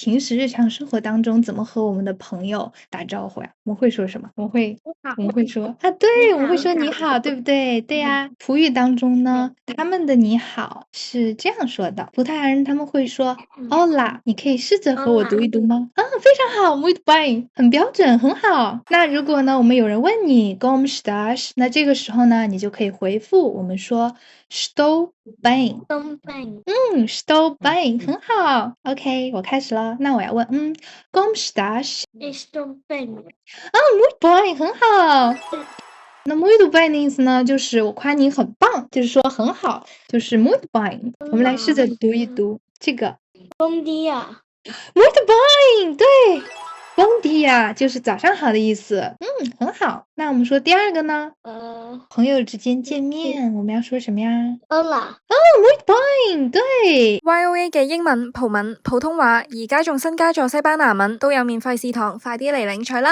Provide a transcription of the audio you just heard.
平时日常生活当中怎么和我们的朋友打招呼呀？我们会说什么？我们会说啊，对，我们会说你好，对不对？对呀。葡语当中呢，他们的你好是这样说的，葡萄牙人他们会说 Hola，你可以试着和我读一读吗？啊，非常好，muito bem，很标准，很好。那如果呢，我们有人问你 Como estás，那这个时候呢，你就可以回复我们说 Estou bem。estou bem，很好。OK，我开始了。那我要问，Como estás？ Estou bem. muito bem，很好。那 muito bem 的意思呢，就是我夸你很棒，就是说很好，就是 muito bem。我们来试着读一读这个 Bom dia. muito bem，对，bom dia 就是早上好的意思。很好。那我们说第二个呢？朋友之间见面，我们要說什麼呀？ Hola. muito bem，對。YOA 嘅英文、葡文、普通話，而家仲新加咗西班牙文，都有免費試堂，快啲嚟領取啦！